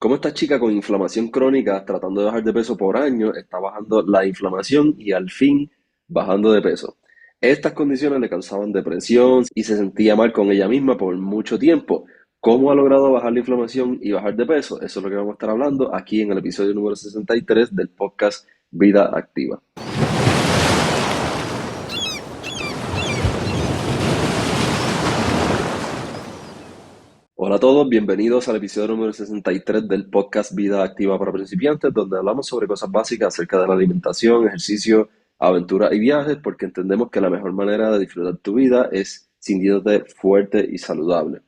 Cómo esta chica con inflamación crónica, tratando de bajar de peso por años, está bajando la inflamación y al fin bajando de peso. Estas condiciones le causaban depresión y se sentía mal con ella misma por mucho tiempo. ¿Cómo ha logrado bajar la inflamación y bajar de peso? Eso es lo que vamos a estar hablando aquí en el episodio número 63 del podcast Vida Activa. Hola a todos, bienvenidos al episodio número 63 del podcast Vida Activa para Principiantes, donde hablamos sobre cosas básicas acerca de la alimentación, ejercicio, aventura y viajes, porque entendemos que la mejor manera de disfrutar tu vida es sintiéndote fuerte y saludable.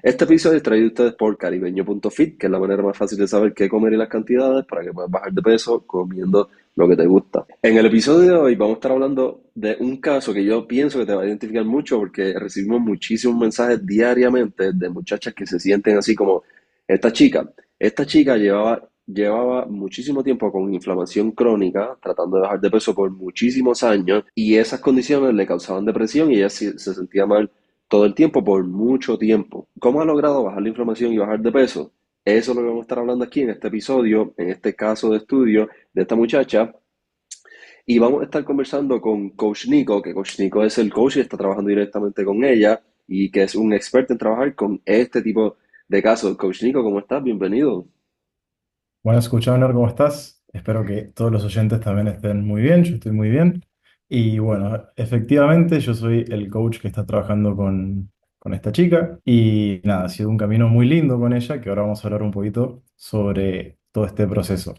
Este episodio es traído a ustedes por caribeño.fit, que es la manera más fácil de saber qué comer y las cantidades para que puedas bajar de peso comiendo lo que te gusta. En el episodio de hoy vamos a estar hablando de un caso que yo pienso que te va a identificar mucho porque recibimos muchísimos mensajes diariamente de muchachas que se sienten así como esta chica. Esta chica llevaba muchísimo tiempo con inflamación crónica, tratando de bajar de peso por muchísimos años y esas condiciones le causaban depresión y ella se sentía mal todo el tiempo por mucho tiempo. ¿Cómo ha logrado bajar la inflamación y bajar de peso? Eso es lo que vamos a estar hablando aquí en este episodio, en este caso de estudio de esta muchacha. Y vamos a estar conversando con Coach Nico, que Coach Nico es el coach y está trabajando directamente con ella y que es un experto en trabajar con este tipo de casos. Coach Nico, ¿cómo estás? Bienvenido. Bueno, escuchando, ¿cómo estás? Espero que todos los oyentes también estén muy bien, yo estoy muy bien. Y bueno, efectivamente yo soy el coach que está trabajando con esta chica y nada, ha sido un camino muy lindo con ella, que ahora vamos a hablar un poquito sobre todo este proceso.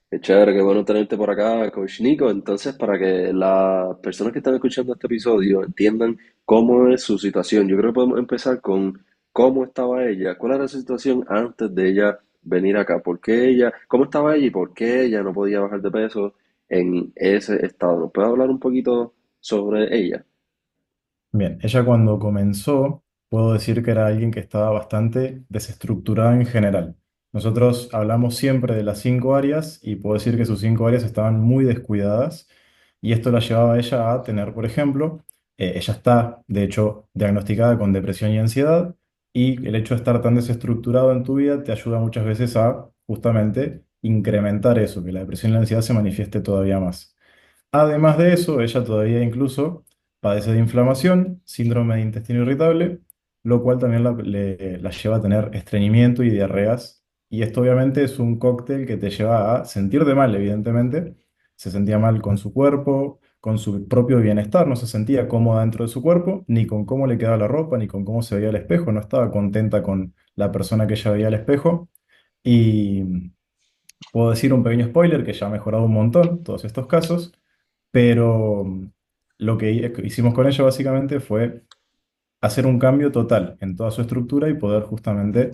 Qué chévere, qué bueno tenerte por acá, Coach Nico. Entonces, para que las personas que están escuchando este episodio entiendan cómo es su situación, yo creo que podemos empezar con cómo estaba ella, cuál era su situación antes de ella venir acá, cómo estaba ella y por qué ella no podía bajar de peso en ese estado. ¿Nos puede hablar un poquito sobre ella? Bien, ella cuando comenzó, puedo decir que era alguien que estaba bastante desestructurada en general. Nosotros hablamos siempre de las 5 áreas y puedo decir que sus 5 áreas estaban muy descuidadas y esto la llevaba a ella a tener, por ejemplo, ella está de hecho diagnosticada con depresión y ansiedad y el hecho de estar tan desestructurado en tu vida te ayuda muchas veces a justamente incrementar eso, que la depresión y la ansiedad se manifieste todavía más. Además de eso, ella todavía incluso padece de inflamación, síndrome de intestino irritable, lo cual también la lleva a tener estreñimiento y diarreas. Y esto obviamente es un cóctel que te lleva a sentirte mal, evidentemente. Se sentía mal con su cuerpo, con su propio bienestar, no se sentía cómoda dentro de su cuerpo, ni con cómo le quedaba la ropa, ni con cómo se veía al espejo, no estaba contenta con la persona que ella veía al espejo. Y puedo decir un pequeño spoiler que ya ha mejorado un montón todos estos casos, pero lo que hicimos con ella básicamente fue hacer un cambio total en toda su estructura y poder justamente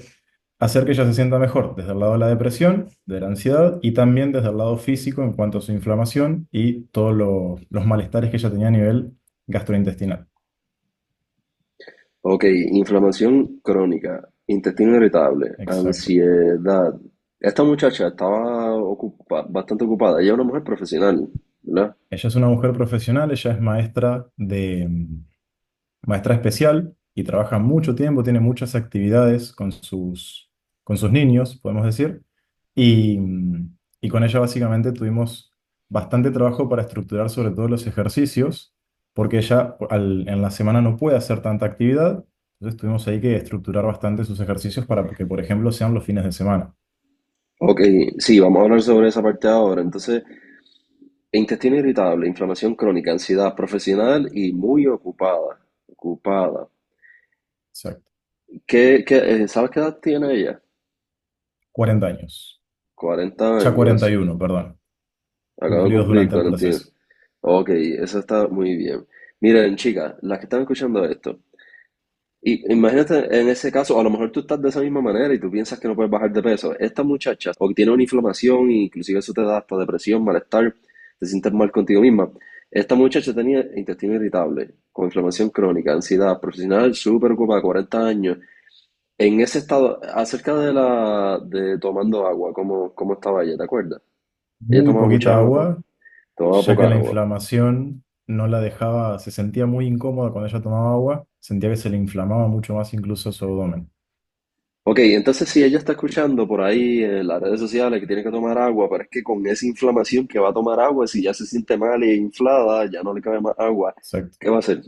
hacer que ella se sienta mejor desde el lado de la depresión, de la ansiedad y también desde el lado físico en cuanto a su inflamación y todos los malestares que ella tenía a nivel gastrointestinal. Ok, inflamación crónica, intestino irritable, Exacto. ansiedad. Esta muchacha estaba bastante ocupada. Ella es una mujer profesional, ¿verdad? Ella es una mujer profesional, ella es maestra especial y trabaja mucho tiempo, tiene muchas actividades con sus niños, podemos decir, y, y con ella básicamente tuvimos bastante trabajo para estructurar sobre todo los ejercicios, porque ella en la semana no puede hacer tanta actividad, entonces tuvimos ahí que estructurar bastante sus ejercicios para que, por ejemplo, sean los fines de semana. Ok, sí, vamos a hablar sobre esa parte ahora. Entonces, intestino irritable, inflamación crónica, ansiedad profesional y muy ocupada. Ocupada. Exacto. ¿Sabes qué edad tiene ella? 40 años. 40 Ya años. 41, perdón, Acabo de cumplidos cumplir durante el 41. proceso. Ok, eso está muy bien. Miren, chicas, las que están escuchando esto. Y imagínate en ese caso, a lo mejor tú estás de esa misma manera y tú piensas que no puedes bajar de peso. Esta muchacha, o que tiene una inflamación, e inclusive eso te da hasta depresión, malestar, te sientes mal contigo misma. Esta muchacha tenía intestino irritable, con inflamación crónica, ansiedad, profesional, súper ocupada, 40 años. En ese estado, acerca de tomando agua, ¿cómo estaba ella? ¿Te acuerdas? Ella Muy tomaba mucha poquita agua, agua, tomaba ya que poca la agua. inflamación no la dejaba, se sentía muy incómoda cuando ella tomaba agua, sentía que se le inflamaba mucho más incluso su abdomen. Ok, entonces si ella está escuchando por ahí en las redes sociales que tiene que tomar agua, pero es que con esa inflamación que va a tomar agua, si ya se siente mal e inflada, ya no le cabe más agua, Exacto. ¿qué va a hacer?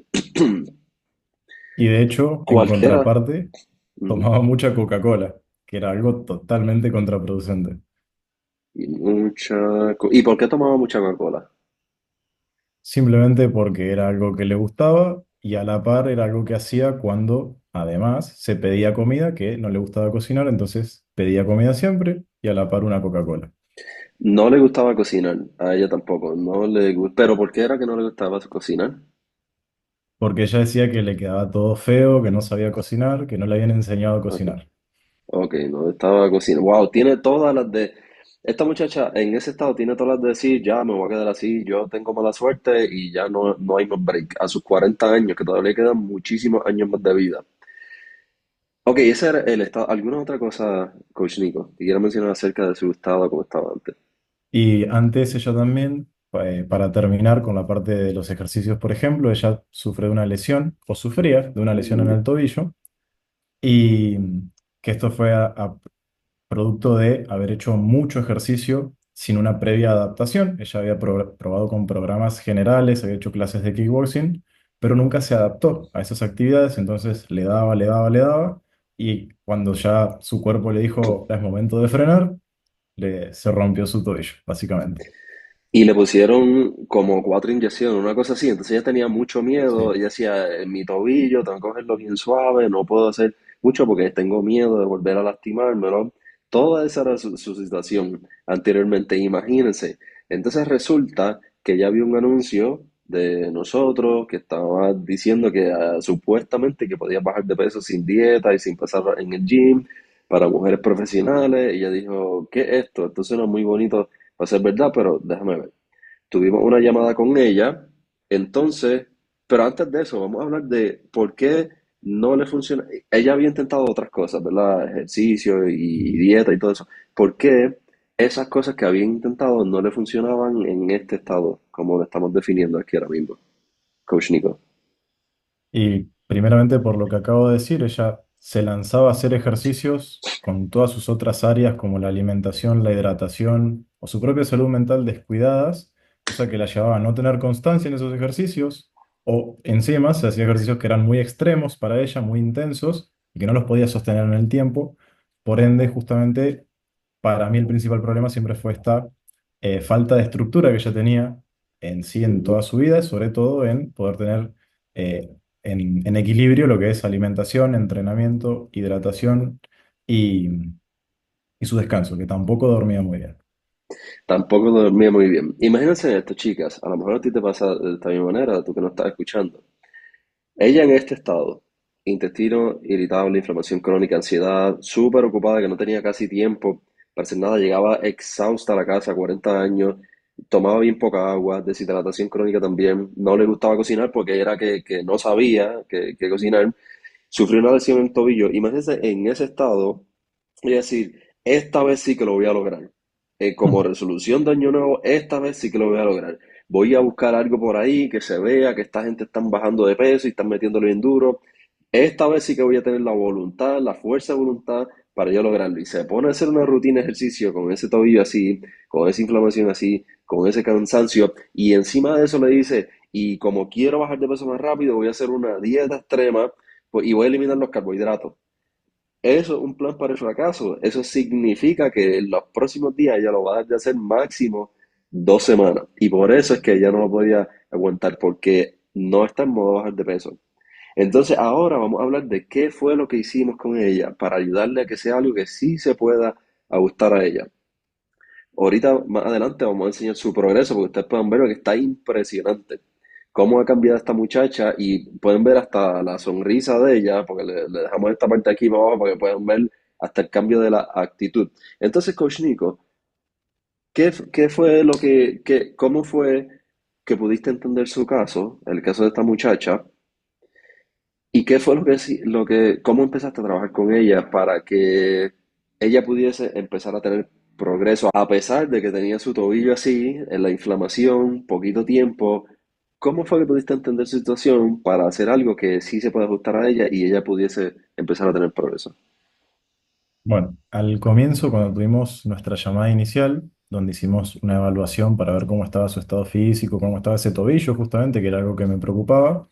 Y de hecho, en Cualquiera. contraparte, Ujú. tomaba mucha Coca-Cola, que era algo totalmente contraproducente. ¿Y por qué tomaba mucha Coca-Cola? Simplemente porque era algo que le gustaba y a la par era algo que hacía cuando además se pedía comida que no le gustaba cocinar, entonces pedía comida siempre y a la par una Coca-Cola. No le gustaba cocinar, a ella tampoco, pero ¿por qué era que no le gustaba cocinar? Porque ella decía que le quedaba todo feo, que no sabía cocinar, que no le habían enseñado a Ok, cocinar. ok, no estaba cocinando. Wow, tiene todas las de... Esta muchacha en ese estado tiene todas las de decir, ya me voy a quedar así, yo tengo mala suerte y ya no hay más break. A sus 40 años, que todavía le quedan muchísimos años más de vida. Ok, ese era el estado. ¿Alguna otra cosa, Coach Nico, que quiera mencionar acerca de su estado como estaba antes? Y antes ella también, para terminar con la parte de los ejercicios, por ejemplo, ella sufre de una lesión, o sufría de una lesión en Ujú, el tobillo, y que esto fue a producto de haber hecho mucho ejercicio sin una previa adaptación. Ella había probado con programas generales, había hecho clases de kickboxing, pero nunca se adaptó a esas actividades, entonces le daba, le daba, le daba, y cuando ya su cuerpo le dijo, es momento de frenar, se rompió su tobillo, básicamente. y le pusieron como 4 inyecciones, una cosa así. Entonces ella tenía mucho miedo. Sí. Ella decía, en mi tobillo tengo que cogerlo bien suave, no puedo hacer mucho porque tengo miedo de volver a lastimarme, ¿no? Toda esa era su situación anteriormente, imagínense. Entonces resulta que ya vi un anuncio de nosotros que estaba diciendo que supuestamente que podías bajar de peso sin dieta y sin pasar en el gym para mujeres profesionales. Y ella dijo, ¿qué es esto? Esto suena muy bonito va a ser verdad, pero déjame ver. Tuvimos una llamada con ella, entonces, pero antes de eso, vamos a hablar de por qué no le funciona. Ella había intentado otras cosas, ¿verdad? Ejercicio y dieta y todo eso. ¿Por qué esas cosas que había intentado no le funcionaban en este estado, como lo estamos definiendo aquí ahora mismo, Coach Nico? Y primeramente por lo que acabo de decir, ella se lanzaba a hacer ejercicios con todas sus otras áreas como la alimentación, la hidratación o su propia salud mental descuidadas, cosa que la llevaba a no tener constancia en esos ejercicios o encima se hacía ejercicios que eran muy extremos para ella, muy intensos y que no los podía sostener en el tiempo. Por ende, justamente para mí el principal problema siempre fue esta falta de estructura que ella tenía en sí en Ujú. toda su vida, sobre todo en poder tener eh, en equilibrio lo que es alimentación, entrenamiento, hidratación y, y su descanso, que tampoco dormía muy bien. Tampoco dormía muy bien. Imagínense esto, chicas, a lo mejor a ti te pasa de esta misma manera, tú que no estás escuchando. Ella en este estado, intestino irritable, inflamación crónica, ansiedad, súper ocupada, que no tenía casi tiempo para hacer nada, llegaba exhausta a la casa, 40 años, tomaba bien poca agua, deshidratación crónica también, no le gustaba cocinar porque era que no sabía que cocinar, sufrió una lesión en el tobillo. Imagínense en ese estado, y decir, esta vez sí que lo voy a lograr. Como resolución de año nuevo, esta vez sí que lo voy a lograr. Voy a buscar algo por ahí que se vea que esta gente están bajando de peso y están metiéndolo bien duro. Esta vez sí que voy a tener la voluntad, la fuerza de voluntad para yo lograrlo. Y se pone a hacer una rutina de ejercicio con ese tobillo así, con esa inflamación así, con ese cansancio. Y encima de eso le dice, y como quiero bajar de peso más rápido, voy a hacer una dieta extrema pues, y voy a eliminar los carbohidratos. Eso es un plan para el fracaso. Eso significa que en los próximos días ella lo va a dar de hacer máximo 2 semanas. Y por eso es que ella no lo podía aguantar, porque no está en modo bajar de peso. Entonces ahora vamos a hablar de qué fue lo que hicimos con ella para ayudarle a que sea algo que sí se pueda ajustar a ella. Ahorita más adelante vamos a enseñar su progreso, porque ustedes pueden ver que está impresionante. Cómo ha cambiado esta muchacha y pueden ver hasta la sonrisa de ella, porque le dejamos esta parte aquí para abajo para que puedan ver hasta el cambio de la actitud. Entonces, Coach Nico, ¿qué fue cómo fue que pudiste entender su caso, el caso de esta muchacha, y qué fue cómo empezaste a trabajar con ella para que ella pudiese empezar a tener progreso, a pesar de que tenía su tobillo así, en la inflamación, poquito tiempo? ¿Cómo fue que pudiste entender su situación para hacer algo que sí se puede ajustar a ella y ella pudiese empezar a tener progreso? Bueno, al comienzo, cuando tuvimos nuestra llamada inicial, donde hicimos una evaluación para ver cómo estaba su estado físico, cómo estaba ese tobillo, justamente, que era algo que me preocupaba,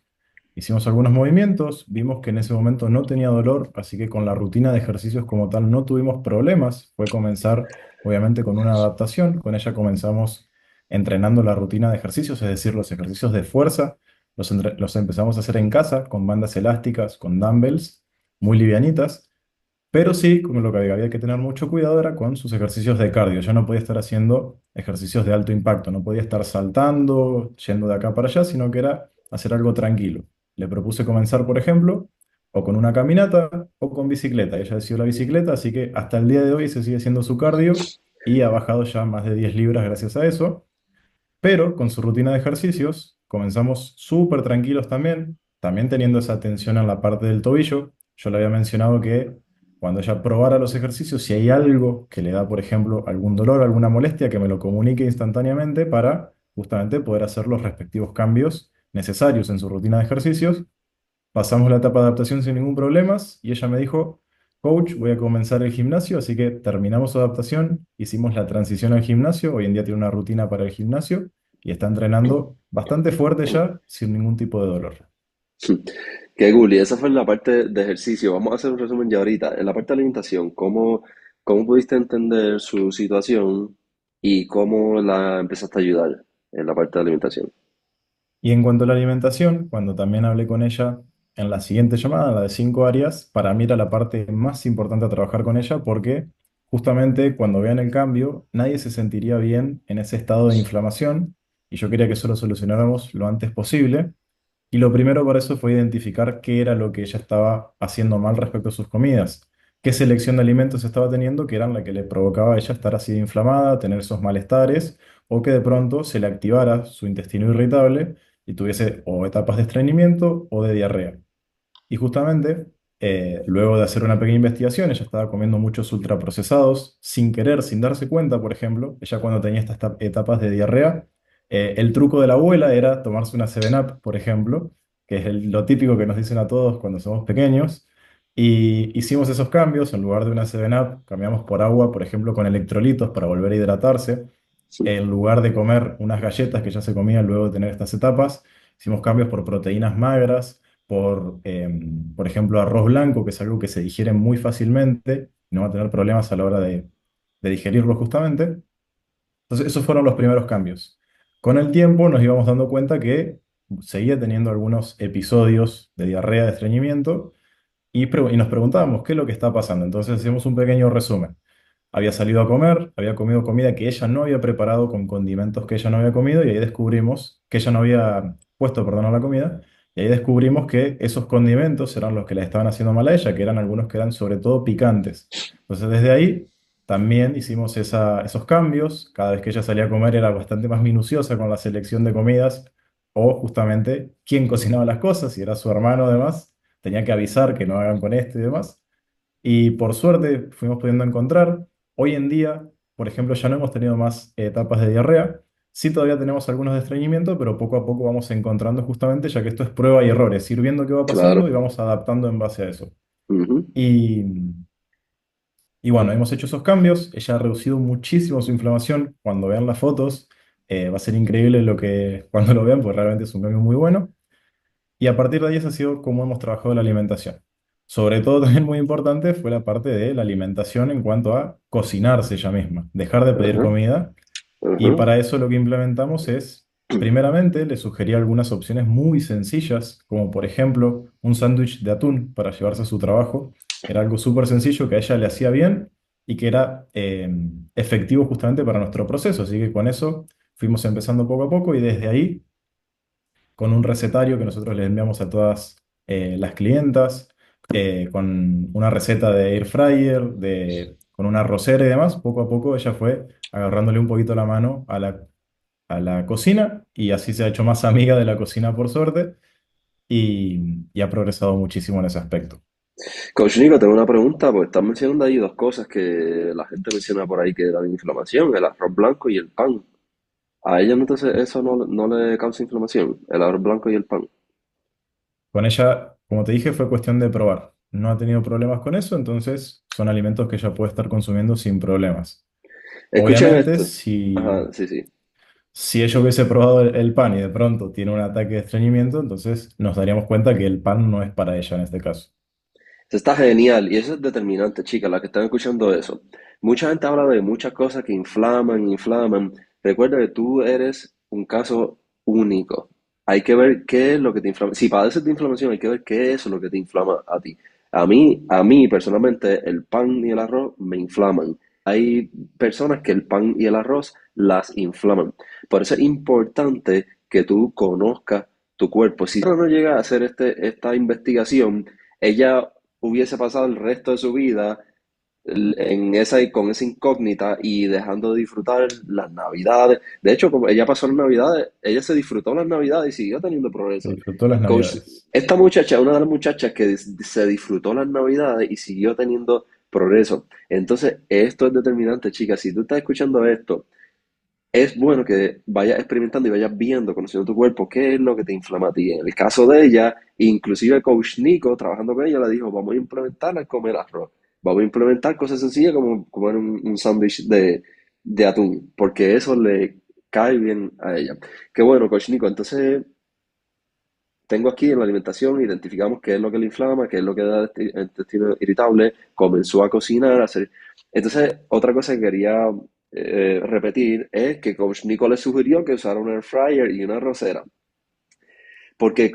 hicimos algunos movimientos, vimos que en ese momento no tenía dolor, así que con la rutina de ejercicios como tal no tuvimos problemas. Fue comenzar, obviamente, con una adaptación. Con ella comenzamos entrenando la rutina de ejercicios, es decir, los ejercicios de fuerza. Los empezamos a hacer en casa, con bandas elásticas, con dumbbells, muy livianitas. Pero sí, como lo que había que tener mucho cuidado era con sus ejercicios de cardio. Yo no podía estar haciendo ejercicios de alto impacto, no podía estar saltando, yendo de acá para allá, sino que era hacer algo tranquilo. Le propuse comenzar, por ejemplo, o con una caminata o con bicicleta. Ella decidió la bicicleta, así que hasta el día de hoy se sigue haciendo su cardio y ha bajado ya más de 10 libras gracias a eso. Pero con su rutina de ejercicios comenzamos súper tranquilos también, también teniendo esa tensión en la parte del tobillo. Yo le había mencionado que cuando ella probara los ejercicios, si hay algo que le da, por ejemplo, algún dolor, alguna molestia, que me lo comunique instantáneamente para justamente poder hacer los respectivos cambios necesarios en su rutina de ejercicios. Pasamos la etapa de adaptación sin ningún problema y ella me dijo, coach, voy a comenzar el gimnasio, así que terminamos su adaptación, hicimos la transición al gimnasio, hoy en día tiene una rutina para el gimnasio y está entrenando bastante fuerte ya, sin ningún tipo de dolor. Qué cool, y esa fue en la parte de ejercicio. Vamos a hacer un resumen ya ahorita. En la parte de alimentación, ¿cómo pudiste entender su situación y cómo la empezaste a ayudar en la parte de alimentación? Y en cuanto a la alimentación, cuando también hablé con ella en la siguiente llamada, la de 5 áreas, para mí era la parte más importante a trabajar con ella porque justamente cuando vean el cambio, nadie se sentiría bien en ese estado de inflamación y yo quería que eso lo solucionáramos lo antes posible. Y lo primero para eso fue identificar qué era lo que ella estaba haciendo mal respecto a sus comidas, qué selección de alimentos estaba teniendo que eran la que le provocaba a ella estar así de inflamada, tener esos malestares, o que de pronto se le activara su intestino irritable y tuviese o etapas de estreñimiento o de diarrea. Y justamente, luego de hacer una pequeña investigación, ella estaba comiendo muchos ultraprocesados, sin querer, sin darse cuenta, por ejemplo, ella cuando tenía estas etapas de diarrea, el truco de la abuela era tomarse una 7-Up, por ejemplo, que es lo típico que nos dicen a todos cuando somos pequeños, y hicimos esos cambios, en lugar de una 7-Up, cambiamos por agua, por ejemplo, con electrolitos para volver a hidratarse, en lugar de comer unas galletas que ya se comían luego de tener estas etapas, hicimos cambios por proteínas magras, por ejemplo, arroz blanco, que es algo que se digiere muy fácilmente, no va a tener problemas a la hora de digerirlo justamente. Entonces, esos fueron los primeros cambios. Con el tiempo nos íbamos dando cuenta que seguía teniendo algunos episodios de diarrea, de estreñimiento, y nos preguntábamos qué es lo que está pasando. Entonces hacíamos un pequeño resumen. Había salido a comer, había comido comida que ella no había preparado con condimentos que ella no había comido y ahí descubrimos que ella no había puesto, perdón, a la comida. Y ahí descubrimos que esos condimentos eran los que le estaban haciendo mal a ella, que eran algunos que eran sobre todo picantes. Entonces desde ahí también hicimos esos cambios. Cada vez que ella salía a comer era bastante más minuciosa con la selección de comidas o justamente quién cocinaba las cosas, si era su hermano además, tenía que avisar que no hagan con esto y demás. Y por suerte fuimos pudiendo encontrar. Hoy en día, por ejemplo, ya no hemos tenido más etapas de diarrea. Sí, todavía tenemos algunos de estreñimiento, pero poco a poco vamos encontrando justamente, ya que esto es prueba y error, es ir viendo qué va pasando y Claro. vamos adaptando en base a eso. Ujú. Y, y bueno, hemos hecho esos cambios. Ella ha reducido muchísimo su inflamación. Cuando vean las fotos, va a ser increíble lo que cuando lo vean, pues realmente es un cambio muy bueno. Y a partir de ahí esa ha sido cómo hemos trabajado la alimentación. Sobre todo también muy importante fue la parte de la alimentación en cuanto a cocinarse ella misma, dejar de pedir Ajá, comida. Y ajá. para eso lo que implementamos es, primeramente, le sugerí algunas opciones muy sencillas, como por ejemplo un sándwich de atún para llevarse a su trabajo. Era algo súper sencillo que a ella le hacía bien y que era efectivo justamente para nuestro proceso. Así que con eso fuimos empezando poco a poco y desde ahí con un recetario que nosotros le enviamos a todas las clientas, con una receta de air fryer, con una arrocera y demás. Poco a poco ella fue agarrándole un poquito la mano a la cocina y así se ha hecho más amiga de la cocina por suerte y ha progresado muchísimo en ese aspecto. Coach Nico, tengo una pregunta, porque estás mencionando ahí dos cosas que la gente menciona por ahí que dan inflamación, el arroz blanco y el pan. ¿A ella no eso no le causa inflamación, el arroz blanco y el pan? Con ella, como te dije, fue cuestión de probar. no ha tenido problemas con eso, entonces son alimentos que ella puede estar consumiendo sin problemas. Escuchen Obviamente, esto. Ajá, sí, sí. si ella hubiese probado el pan y de pronto tiene un ataque de estreñimiento, entonces nos daríamos cuenta que el pan no es para ella en este caso. Eso está genial y eso es determinante, chicas, las que están escuchando eso. Mucha gente habla de muchas cosas que inflaman, inflaman. Recuerda que tú eres un caso único. Hay que ver qué es lo que te inflama. Si padeces de inflamación, hay que ver qué es lo que te inflama a ti. A mí personalmente, el pan y el arroz me inflaman. Hay personas que el pan y el arroz las inflaman. Por eso es importante que tú conozcas tu cuerpo. Si no llega a hacer esta investigación, ella hubiese pasado el resto de su vida con esa incógnita y dejando de disfrutar las navidades. De hecho, como ella pasó las navidades, ella se disfrutó las navidades y siguió teniendo Se progreso. disfrutó las Coach, navidades. esta muchacha, una de las muchachas que se disfrutó las navidades y siguió teniendo progreso. Entonces, esto es determinante, chicas. Si tú estás escuchando esto, es bueno que vayas experimentando y vayas viendo, conociendo tu cuerpo, qué es lo que te inflama a ti. En el caso de ella, inclusive Coach Nico, trabajando con ella, le dijo, vamos a implementar el comer arroz. Vamos a implementar cosas sencillas como comer un sándwich de atún, porque eso le cae bien a ella. Qué bueno, Coach Nico. Entonces, tengo aquí en la alimentación, identificamos qué es lo que le inflama, qué es lo que da el intestino irritable, comenzó a cocinar, a hacer... Entonces, otra cosa que quería repetir es que Coach Nico le sugirió que usara un air fryer y una arrocera. Porque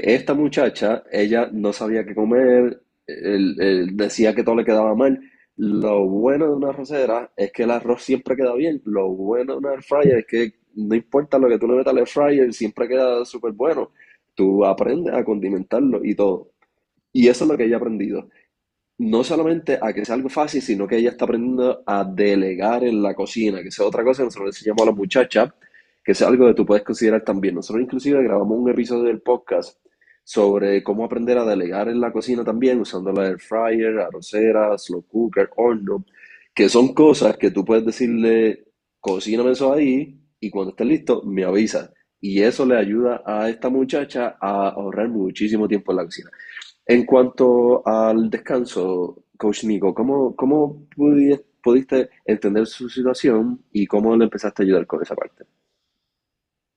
esta muchacha, ella no sabía qué comer, decía que todo le quedaba mal. Lo bueno de una arrocera es que el arroz siempre queda bien. Lo bueno de una air fryer es que no importa lo que tú le metas al air fryer, siempre queda súper bueno. Tú aprendes a condimentarlo y todo. Y eso es lo que ella ha aprendido. No solamente a que sea algo fácil, sino que ella está aprendiendo a delegar en la cocina, que sea otra cosa que nosotros le enseñamos a la muchacha, que sea algo que tú puedes considerar también. Nosotros inclusive grabamos un episodio del podcast sobre cómo aprender a delegar en la cocina también, usando la air fryer, arrocera, slow cooker, horno, que son cosas que tú puedes decirle, cocíname eso ahí y cuando esté listo me avisa. Y eso le ayuda a esta muchacha a ahorrar muchísimo tiempo en la cocina. En cuanto al descanso, Coach Nico, ¿cómo pudiste entender su situación y cómo le empezaste a ayudar con esa parte?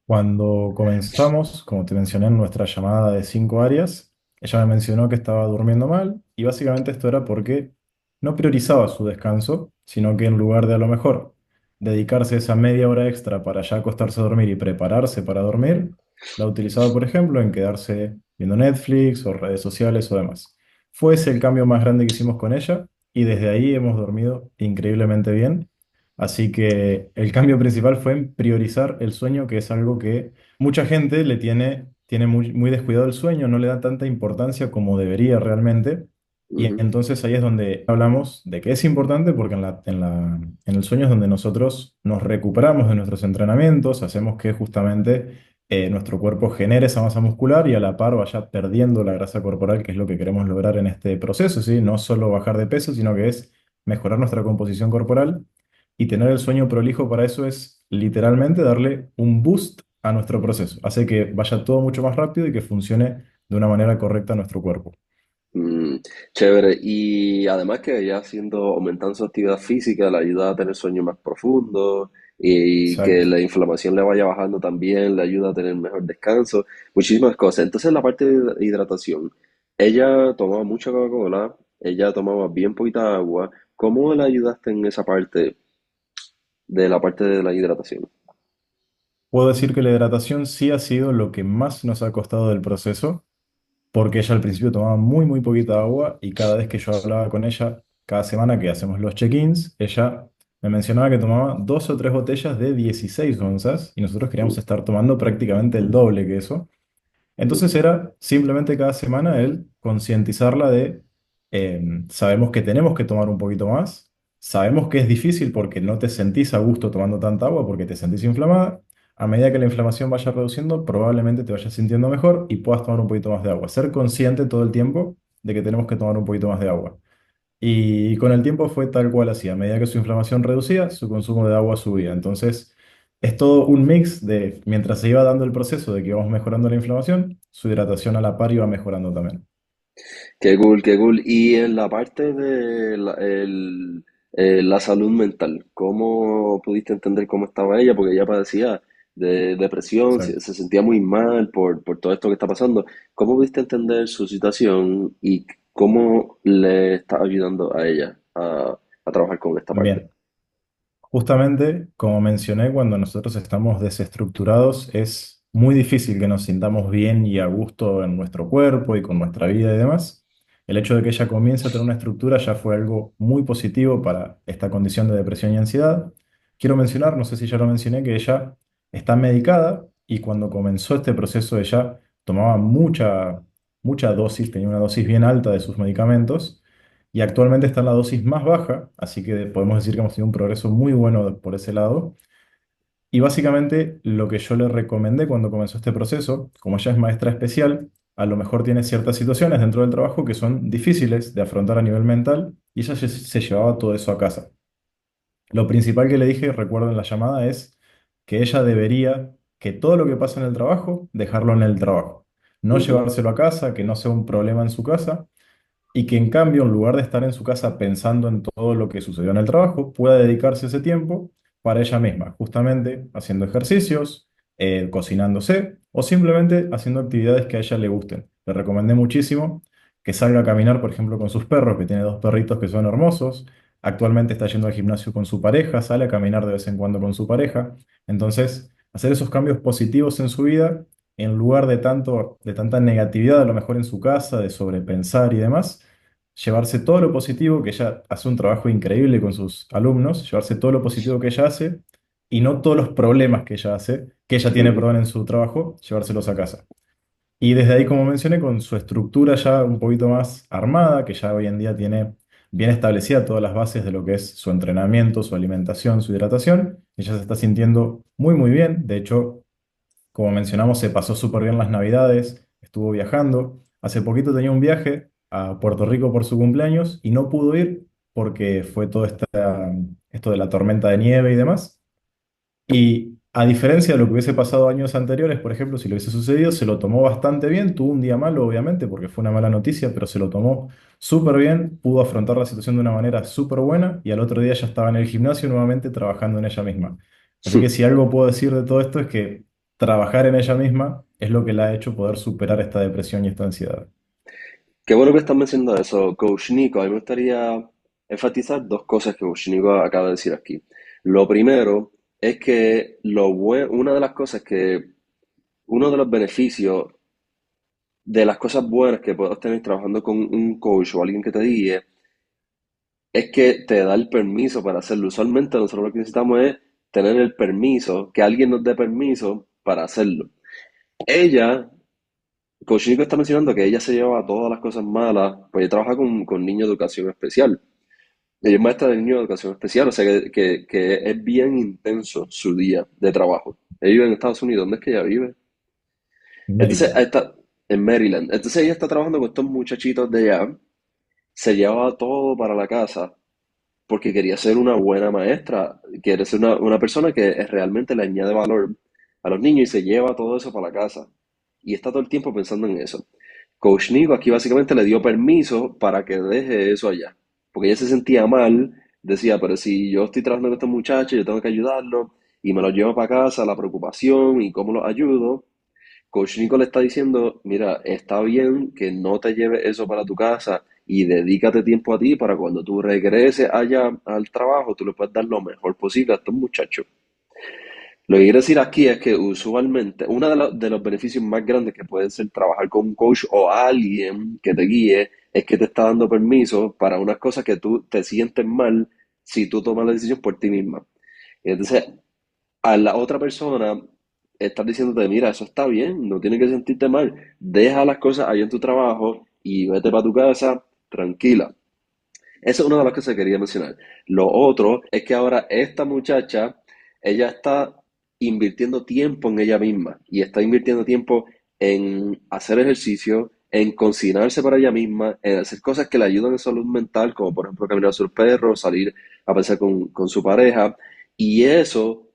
Cuando comenzamos, como te mencioné en nuestra llamada de 5 áreas, ella me mencionó que estaba durmiendo mal y básicamente esto era porque no priorizaba su descanso, sino que en lugar de a lo mejor dedicarse esa media hora extra para ya acostarse a dormir y prepararse para dormir, la utilizaba, por ejemplo, en quedarse viendo Netflix o redes sociales o demás. Fue ese el cambio más grande que hicimos con ella y desde ahí hemos dormido increíblemente bien. Así que el cambio principal fue en priorizar el sueño, que es algo que mucha gente tiene muy descuidado el sueño, no le da tanta importancia como debería realmente. Y Ujú. entonces ahí es donde hablamos de que es importante porque en el sueño es donde nosotros nos recuperamos de nuestros entrenamientos, hacemos que justamente nuestro cuerpo genere esa masa muscular y a la par vaya perdiendo la grasa corporal, que es lo que queremos lograr en este proceso, ¿sí? No solo bajar de peso, sino que es mejorar nuestra composición corporal y tener el sueño prolijo para eso es literalmente darle un boost a nuestro proceso. Hace que vaya todo mucho más rápido y que funcione de una manera correcta nuestro cuerpo. Mm, chévere. Y además que ya haciendo, aumentando su actividad física, le ayuda a tener sueños más profundos y que Exacto. la inflamación le vaya bajando también, le ayuda a tener mejor descanso, muchísimas cosas. Entonces la parte de hidratación, ella tomaba mucha Coca-Cola, ella tomaba bien poquita agua. ¿Cómo le ayudaste en esa parte de la parte de la hidratación? Puedo decir que la hidratación sí ha sido lo que más nos ha costado del proceso, porque ella al principio tomaba muy poquita agua y cada vez que yo hablaba con ella, cada semana que hacemos los check-ins, ella me mencionaba que tomaba 2 o 3 botellas de 16 onzas y nosotros queríamos Mm, estar tomando prácticamente el doble que eso. Entonces ujú, era simplemente cada semana el concientizarla de, sabemos que tenemos que tomar un poquito más, sabemos que es difícil porque no te sentís a gusto tomando tanta agua porque te sentís inflamada. A medida que la inflamación vaya reduciendo, probablemente te vayas sintiendo mejor y puedas tomar un poquito más de agua. Ser consciente todo el tiempo de que tenemos que tomar un poquito más de agua. Y con el tiempo fue tal cual así. A medida que su inflamación reducía, su consumo de agua subía. Entonces, es todo un mix de, mientras se iba dando el proceso de que íbamos mejorando la inflamación, su hidratación a la par iba mejorando también. Qué cool, qué cool. Y en la parte de la salud mental, ¿cómo pudiste entender cómo estaba ella? Porque ella padecía de depresión, Exacto. se sentía muy mal por todo esto que está pasando. ¿Cómo pudiste entender su situación y cómo le está ayudando a ella a trabajar con esta parte? Bien. Justamente, como mencioné, cuando nosotros estamos desestructurados, es muy difícil que nos sintamos bien y a gusto en nuestro cuerpo y con nuestra vida y demás. El hecho de que ella comience a tener una estructura ya fue algo muy positivo para esta condición de depresión y ansiedad. Quiero mencionar, no sé si ya lo mencioné, que ella está medicada y cuando comenzó este proceso ella tomaba mucha dosis, tenía una dosis bien alta de sus medicamentos y actualmente está en la dosis más baja, así que podemos decir que hemos tenido un progreso muy bueno por ese lado. Y básicamente lo que yo le recomendé cuando comenzó este proceso, como ella es maestra especial, a lo mejor tiene ciertas situaciones dentro del trabajo que son difíciles de afrontar a nivel mental y ella se llevaba todo eso a casa. Lo principal que le dije, recuerdo en la llamada, es que ella debería que todo lo que pasa en el trabajo, dejarlo en el trabajo. No Ujú. llevárselo a casa, que no sea un problema en su casa y que en cambio, en lugar de estar en su casa pensando en todo lo que sucedió en el trabajo, pueda dedicarse ese tiempo para ella misma, justamente haciendo ejercicios, cocinándose o simplemente haciendo actividades que a ella le gusten. Le recomendé muchísimo que salga a caminar, por ejemplo, con sus perros, que tiene dos perritos que son hermosos. Actualmente está yendo al gimnasio con su pareja, sale a caminar de vez en cuando con su pareja. Entonces, hacer esos cambios positivos en su vida en lugar de tanta negatividad, a lo mejor en su casa, de sobrepensar y demás, llevarse todo lo positivo, que ella hace un trabajo increíble con sus alumnos, llevarse todo lo positivo que ella hace y no todos los problemas que ella hace, que ella tiene, Ujú. perdón, en su trabajo, llevárselos a casa. Y desde ahí, como mencioné, con su estructura ya un poquito más armada, que ya hoy en día tiene bien establecida todas las bases de lo que es su entrenamiento, su alimentación, su hidratación, ella se está sintiendo muy, muy bien. De hecho, como mencionamos, se pasó súper bien las Navidades, estuvo viajando. Hace poquito tenía un viaje a Puerto Rico por su cumpleaños y no pudo ir porque fue todo esto de la tormenta de nieve y demás. Y a diferencia de lo que hubiese pasado años anteriores, por ejemplo, si lo hubiese sucedido, se lo tomó bastante bien. Tuvo un día malo, obviamente, porque fue una mala noticia, pero se lo tomó súper bien, pudo afrontar la situación de una manera súper buena y al otro día ya estaba en el gimnasio nuevamente trabajando en ella misma. Así que si algo puedo decir de todo esto es que trabajar en ella misma es lo que la ha hecho poder superar esta depresión y esta ansiedad. Qué bueno que estás mencionando eso, Coach Nico. A mí me gustaría enfatizar dos cosas que Coach Nico acaba de decir aquí. Lo primero es que una de las cosas que, uno de los beneficios de las cosas buenas que puedas tener trabajando con un coach o alguien que te guíe es que te da el permiso para hacerlo. Usualmente nosotros lo que necesitamos es tener el permiso, que alguien nos dé permiso para hacerlo. Ella Coach Nico está mencionando que ella se lleva todas las cosas malas, pues ella trabaja con niños de educación especial. Ella es maestra de niños de educación especial, o sea que es bien intenso su día de trabajo. Ella vive en Estados Unidos, ¿dónde es que ella vive? Entonces, Maryland. ahí está en Maryland. Entonces ella está trabajando con estos muchachitos de allá, se llevaba todo para la casa porque quería ser una buena maestra, quiere ser una persona que realmente le añade valor a los niños y se lleva todo eso para la casa. Y está todo el tiempo pensando en eso. Coach Nico aquí básicamente le dio permiso para que deje eso allá. Porque ella se sentía mal, decía, pero si yo estoy trabajando con estos muchachos, yo tengo que ayudarlos y me los llevo para casa, la preocupación y cómo los ayudo. Coach Nico le está diciendo, mira, está bien que no te lleves eso para tu casa y dedícate tiempo a ti para cuando tú regreses allá al trabajo, tú le puedes dar lo mejor posible a estos muchachos. Lo que quiero decir aquí es que usualmente uno de los beneficios más grandes que puede ser trabajar con un coach o alguien que te guíe es que te está dando permiso para unas cosas que tú te sientes mal si tú tomas la decisión por ti misma. Y entonces a la otra persona estás diciéndote, mira, eso está bien, no tienes que sentirte mal, deja las cosas ahí en tu trabajo y vete para tu casa tranquila. Esa es una de las cosas que quería mencionar. Lo otro es que ahora esta muchacha, ella está invirtiendo tiempo en ella misma y está invirtiendo tiempo en hacer ejercicio, en cocinarse para ella misma, en hacer cosas que le ayudan en salud mental, como por ejemplo caminar a sus perros, salir a pasar con su pareja. Y eso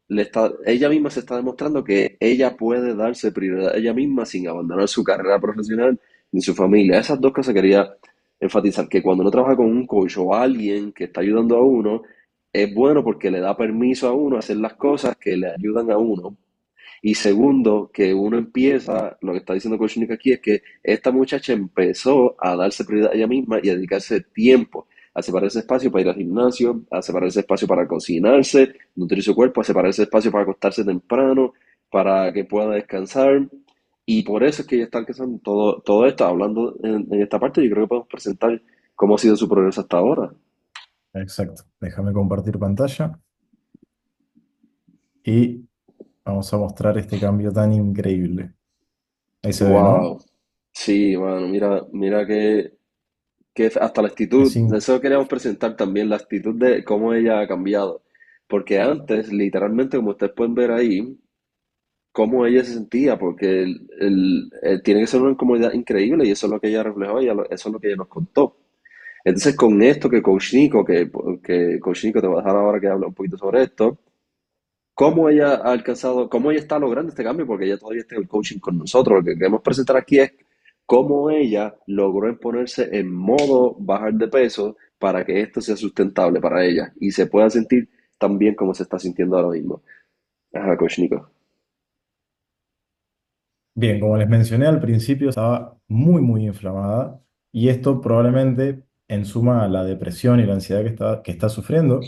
ella misma se está demostrando que ella puede darse prioridad a ella misma sin abandonar su carrera profesional ni su familia. Esas dos cosas quería enfatizar que cuando uno trabaja con un coach o alguien que está ayudando a uno, es bueno porque le da permiso a uno a hacer las cosas que le ayudan a uno. Y segundo, que uno empieza, lo que está diciendo Coach Nick aquí es que esta muchacha empezó a darse prioridad a ella misma y a dedicarse tiempo, a separar ese espacio para ir al gimnasio, a separar ese espacio para cocinarse, nutrir su cuerpo, a separar ese espacio para acostarse temprano, para que pueda descansar. Y por eso es que ella está alcanzando todo esto, hablando en esta parte, yo creo que podemos presentar cómo ha sido su progreso hasta ahora. Exacto. Déjame compartir pantalla y vamos a mostrar este cambio tan increíble. Ahí se ve, ¿no? Wow. Sí, bueno, mira que hasta la Es actitud, de eso queríamos presentar también, la actitud de cómo ella ha cambiado. Porque antes, literalmente, como ustedes pueden ver ahí, cómo ella se sentía, porque tiene que ser una incomodidad increíble y eso es lo que ella reflejó y eso es lo que ella nos contó. Entonces, con esto que Coach Nico, que Coach Nico te va a dejar ahora que hable un poquito sobre esto, cómo ella ha alcanzado, cómo ella está logrando este cambio, porque ella todavía está en el coaching con nosotros. Lo que queremos presentar aquí es cómo ella logró ponerse en modo bajar de peso para que esto sea sustentable para ella y se pueda sentir tan bien como se está sintiendo ahora mismo. Ajá, Coach Nico. bien, como les mencioné al principio, estaba muy inflamada y esto probablemente, en suma a la depresión y la ansiedad que está sufriendo,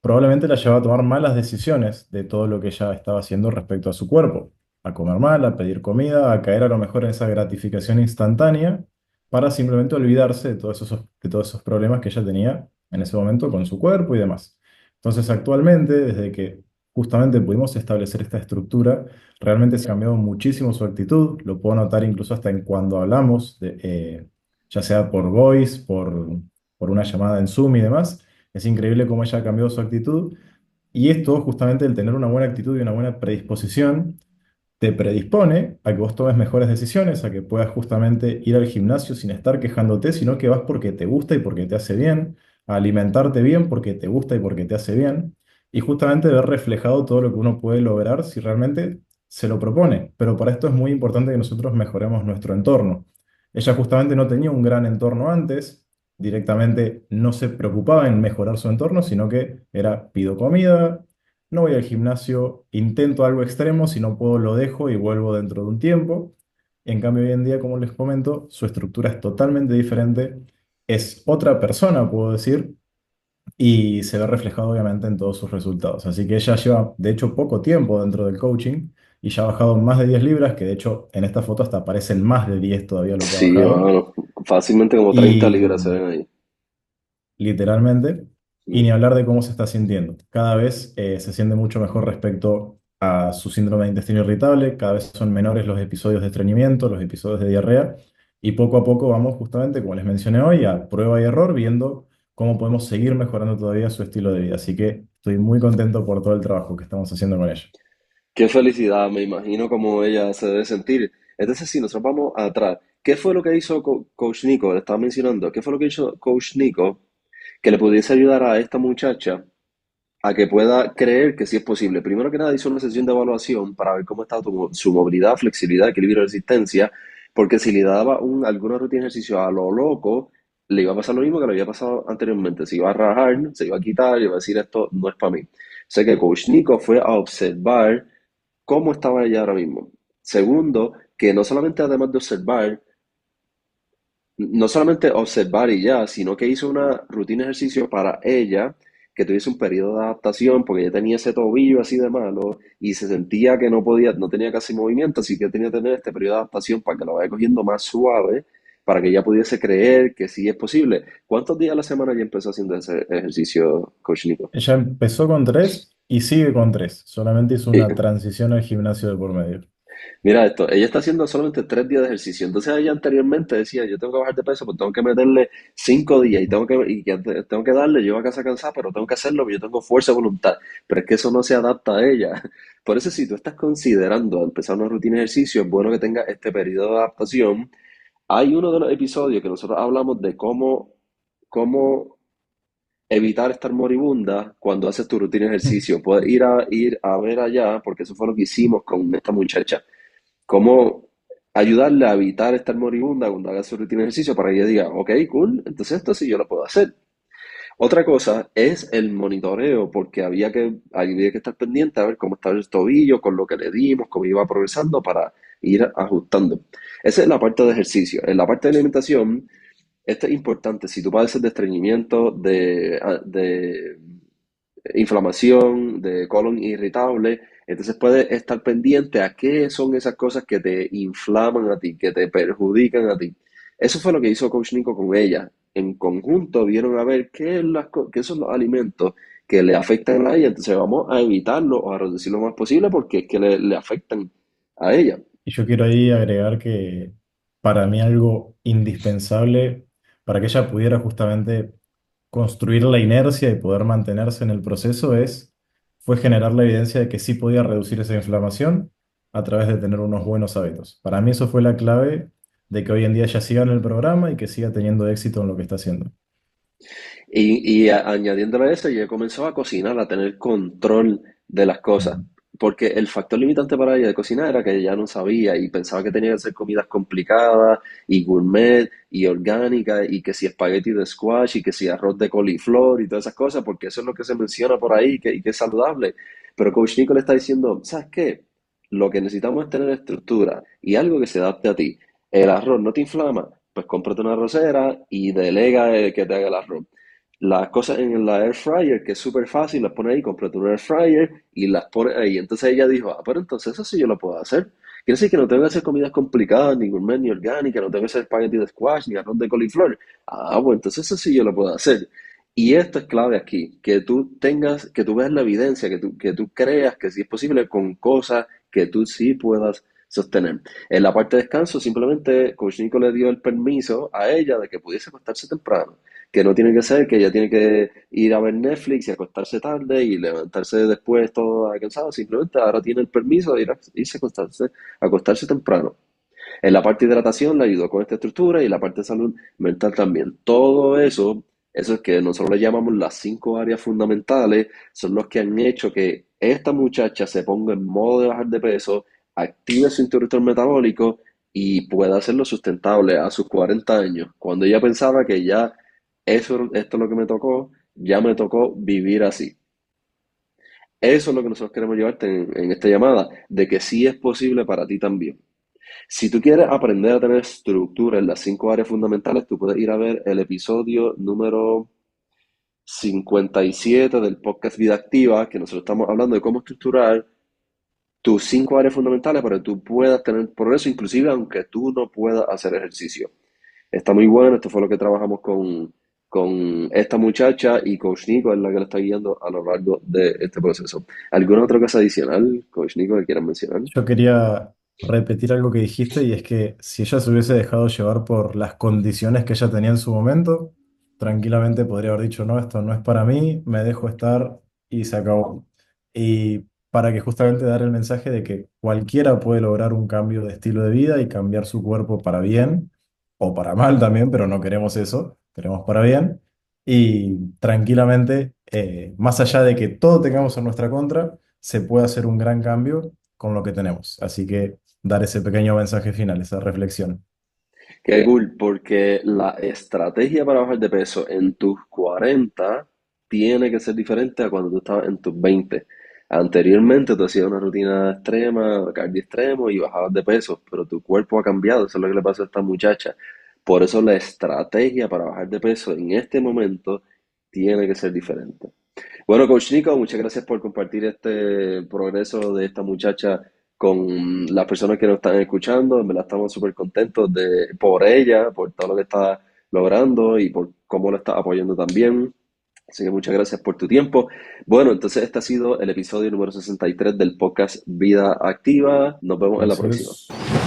probablemente la llevaba a tomar malas decisiones de todo lo que ella estaba haciendo respecto a su cuerpo, a comer mal, a pedir comida, a caer a lo mejor en esa gratificación instantánea para simplemente olvidarse de todos esos problemas que ella tenía en ese momento con su cuerpo y demás. Entonces, actualmente, desde que justamente pudimos establecer esta estructura, realmente se ha cambiado muchísimo su actitud. Lo puedo notar incluso hasta en cuando hablamos, ya sea por voice, por una llamada en Zoom y demás. Es increíble cómo ella ha cambiado su actitud. Y esto, justamente, el tener una buena actitud y una buena predisposición, te predispone a que vos tomes mejores decisiones, a que puedas justamente ir al gimnasio sin estar quejándote, sino que vas porque te gusta y porque te hace bien, a alimentarte bien porque te gusta y porque te hace bien, y justamente ver reflejado todo lo que uno puede lograr si realmente se lo propone. Pero para esto es muy importante que nosotros mejoremos nuestro entorno. Ella justamente no tenía un gran entorno antes, directamente no se preocupaba en mejorar su entorno, sino que era pido comida, no voy al gimnasio, intento algo extremo, si no puedo lo dejo y vuelvo dentro de un tiempo. En cambio, hoy en día, como les comento, su estructura es totalmente diferente, es otra persona, puedo decir, y se ve reflejado obviamente en todos sus resultados. Así que ella lleva, de hecho, poco tiempo dentro del coaching y ya ha bajado más de 10 libras, que de hecho en esta foto hasta parecen más de 10 todavía lo que ha Sí, bajado. hermano, fácilmente como 30 Y libras se ven ahí. literalmente, y Mm. ni hablar de cómo se está sintiendo. Cada vez se siente mucho mejor respecto a su síndrome de intestino irritable, cada vez son menores los episodios de estreñimiento, los episodios de diarrea, y poco a poco vamos justamente, como les mencioné hoy, a prueba y error, viendo cómo podemos seguir mejorando todavía su estilo de vida. Así que estoy muy contento por todo el trabajo que estamos haciendo con ella. Qué felicidad, me imagino cómo ella se debe sentir. Entonces, si nosotros vamos atrás, ¿qué fue lo que hizo Coach Nico? Le estaba mencionando, ¿qué fue lo que hizo Coach Nico que le pudiese ayudar a esta muchacha a que pueda creer que sí es posible? Primero que nada, hizo una sesión de evaluación para ver cómo estaba su movilidad, flexibilidad, equilibrio, resistencia, porque si le daba alguna rutina de ejercicio a lo loco, le iba a pasar lo mismo que le había pasado anteriormente. Se iba a rajar, se iba a quitar y iba a decir esto no es para mí. O sea que Coach Nico fue a observar cómo estaba ella ahora mismo. Segundo, que no solamente además de observar, no solamente observar y ya, sino que hizo una rutina de ejercicio para ella, que tuviese un periodo de adaptación, porque ella tenía ese tobillo así de malo y se sentía que no podía, no tenía casi movimiento, así que tenía que tener este periodo de adaptación para que lo vaya cogiendo más suave, para que ella pudiese creer que sí es posible. ¿Cuántos días a la semana ella empezó haciendo ese ejercicio, Coach Nico? Ella empezó con 3 y sigue con 3, solamente hizo una transición al gimnasio de por medio. Mira esto, ella está haciendo solamente 3 días de ejercicio. Entonces ella anteriormente decía, yo tengo que bajar de peso, pues tengo que meterle 5 días tengo que darle, yo a casa cansada, pero tengo que hacerlo, porque yo tengo fuerza de voluntad. Pero es que eso no se adapta a ella. Por eso si tú estás considerando empezar una rutina de ejercicio, es bueno que tenga este periodo de adaptación. Hay uno de los episodios que nosotros hablamos de cómo evitar estar moribunda cuando haces tu rutina de ejercicio. Puedes ir a ver allá, porque eso fue lo que hicimos con esta muchacha. Cómo ayudarle a evitar estar moribunda cuando haga su rutina de ejercicio para que ella diga, ok, cool, entonces esto sí yo lo puedo hacer. Otra cosa es el monitoreo, porque había que estar pendiente a ver cómo estaba el tobillo, con lo que le dimos, cómo iba progresando para ir ajustando. Esa es la parte de ejercicio. En la parte de alimentación, esto es importante. Si tú padeces de estreñimiento, de inflamación, de colon irritable, entonces puedes estar pendiente a qué son esas cosas que te inflaman a ti, que te perjudican a ti. Eso fue lo que hizo Coach Nico con ella. En conjunto vieron a ver qué son los alimentos que le afectan a ella, entonces vamos a evitarlo o a reducir lo más posible porque es que le afectan a ella. Y yo quiero ahí agregar que para mí algo indispensable para que ella pudiera justamente construir la inercia y poder mantenerse en el proceso fue generar la evidencia de que sí podía reducir esa inflamación a través de tener unos buenos hábitos. Para mí eso fue la clave de que hoy en día ella siga en el programa y que siga teniendo éxito en lo que está haciendo. Añadiéndole a eso, ella comenzó a cocinar, a tener control de las cosas. Ujú. Porque el factor limitante para ella de cocinar era que ella no sabía y pensaba que tenía que hacer comidas complicadas y gourmet y orgánicas y que si espagueti de squash y que si arroz de coliflor y todas esas cosas, porque eso es lo que se menciona por ahí y que es saludable. Pero Coach Nico le está diciendo, ¿sabes qué? Lo que necesitamos es tener estructura y algo que se adapte a ti. El arroz no te inflama, pues cómprate una arrocera y delega que te haga el arroz. Las cosas en la air fryer, que es súper fácil, las pone ahí, cómprate una air fryer y las pone ahí. Entonces ella dijo, ah, pero entonces eso sí yo lo puedo hacer. Quiere decir que no tengo que hacer comidas complicadas, ni gourmet, ni orgánica, no tengo que hacer espagueti de squash, ni arroz de coliflor. Ah, bueno, entonces eso sí yo lo puedo hacer. Y esto es clave aquí, que tú tengas, que tú veas la evidencia, que tú creas que sí es posible con cosas que tú sí puedas sostener. En la parte de descanso, simplemente Coach Nico le dio el permiso a ella de que pudiese acostarse temprano, que no tiene que ser que ella tiene que ir a ver Netflix y acostarse tarde y levantarse después toda cansada, simplemente ahora tiene el permiso de irse a acostarse temprano. En la parte de hidratación le ayudó con esta estructura y la parte de salud mental también. Todo eso es que nosotros le llamamos las 5 áreas fundamentales, son los que han hecho que esta muchacha se ponga en modo de bajar de peso, active su interruptor metabólico y pueda hacerlo sustentable a sus 40 años, cuando ella pensaba que ya esto es lo que me tocó, ya me tocó vivir así. Eso es lo que nosotros queremos llevarte en esta llamada, de que sí es posible para ti también. Si tú quieres aprender a tener estructura en las 5 áreas fundamentales, tú puedes ir a ver el episodio número 57 del podcast Vida Activa, que nosotros estamos hablando de cómo estructurar tus 5 áreas fundamentales para que tú puedas tener progreso, inclusive aunque tú no puedas hacer ejercicio. Está muy bueno, esto fue lo que trabajamos con esta muchacha y Coach Nico es la que la está guiando a lo largo de este proceso. ¿Alguna otra cosa adicional, Coach Nico, que quieras mencionar? Yo quería repetir algo que dijiste y es que si ella se hubiese dejado llevar por las condiciones que ella tenía en su momento, tranquilamente podría haber dicho, no, esto no es para mí, me dejo estar y se acabó. Y para que justamente dar el mensaje de que cualquiera puede lograr un cambio de estilo de vida y cambiar su cuerpo para bien o para mal también, pero no queremos eso, queremos para bien. Y tranquilamente, más allá de que todo tengamos en nuestra contra, se puede hacer un gran cambio con lo que tenemos. Así que dar ese pequeño mensaje final, esa reflexión. Qué cool, porque la estrategia para bajar de peso en tus 40 tiene que ser diferente a cuando tú estabas en tus 20. Anteriormente tú hacías una rutina extrema, cardio extremo y bajabas de peso, pero tu cuerpo ha cambiado, eso es lo que le pasó a esta muchacha. Por eso la estrategia para bajar de peso en este momento tiene que ser diferente. Bueno, Coach Nico, muchas gracias por compartir este progreso de esta muchacha con las personas que nos están escuchando. En verdad estamos súper contentos por ella, por todo lo que está logrando y por cómo lo está apoyando también. Así que muchas gracias por tu tiempo. Bueno, entonces este ha sido el episodio número 63 del podcast Vida Activa. Nos vemos en la próxima. Entonces...